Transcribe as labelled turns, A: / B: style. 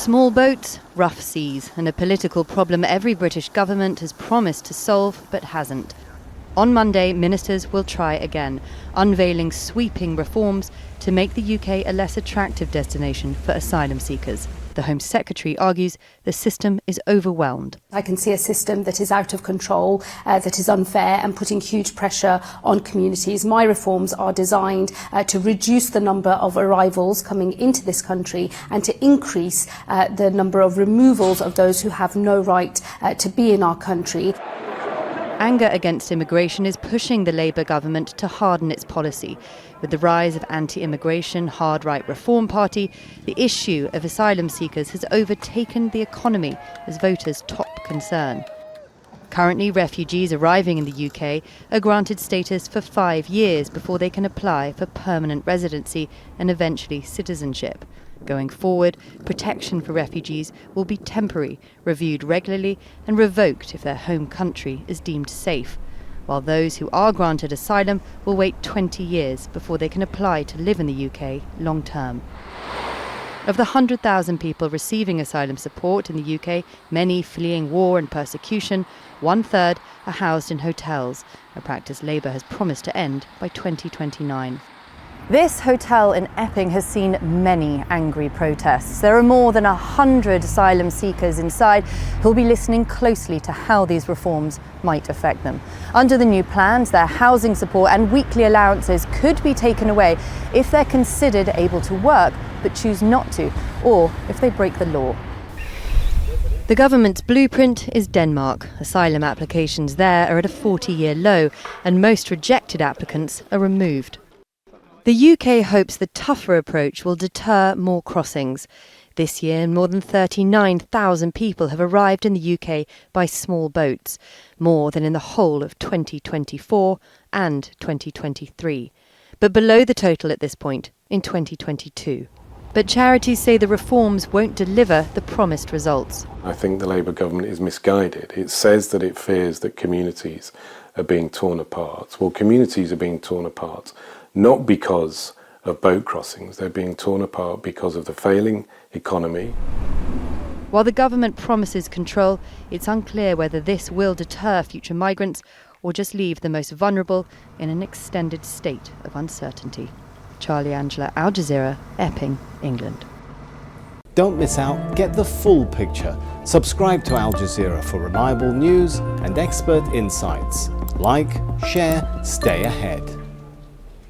A: Small boats, rough seas, and a political problem every British government has promised to solve but hasn't. On Monday, ministers will try again, unveiling sweeping reforms to make the UK a less attractive destination for asylum seekers. The Home Secretary argues the system is overwhelmed.
B: I can see a system that is out of control, that is unfair and putting huge pressure on communities. My reforms are designed to reduce the number of arrivals coming into this country and to increase the number of removals of those who have no right to be in our country.
A: Anger against immigration is pushing the Labour government to harden its policy. With the rise of anti-immigration, hard-right Reform Party, the issue of asylum seekers has overtaken the economy as voters' top concern. Currently, refugees arriving in the UK are granted status for 5 years before they can apply for permanent residency and eventually citizenship. Going forward, protection for refugees will be temporary, reviewed regularly and revoked if their home country is deemed safe, while those who are granted asylum will wait 20 years before they can apply to live in the UK long term. Of the 100,000 people receiving asylum support in the UK, many fleeing war and persecution, 1/3 are housed in hotels, a practice Labour has promised to end by 2029. This hotel in Epping has seen many angry protests. There are more than 100 asylum seekers inside who'll be listening closely to how these reforms might affect them. Under the new plans, their housing support and weekly allowances could be taken away if they're considered able to work but choose not to, or if they break the law. The government's blueprint is Denmark. Asylum applications there are at a 40-year low, and most rejected applicants are removed. The UK hopes the tougher approach will deter more crossings. This year, more than 39,000 people have arrived in the UK by small boats, more than in the whole of 2024 and 2023, but below the total at this point in 2022. But charities say the reforms won't deliver the promised results.
C: I think the Labour government is misguided. It says that it fears that communities are being torn apart. Well, communities are being torn apart not because of boat crossings, they're being torn apart because of the failing economy.
A: While the government promises control, it's unclear whether this will deter future migrants or just leave the most vulnerable in an extended state of uncertainty. Charlie Angela, Al Jazeera, Epping, England.
D: Don't miss out, get the full picture. Subscribe to Al Jazeera for reliable news and expert insights. Like, share, stay ahead.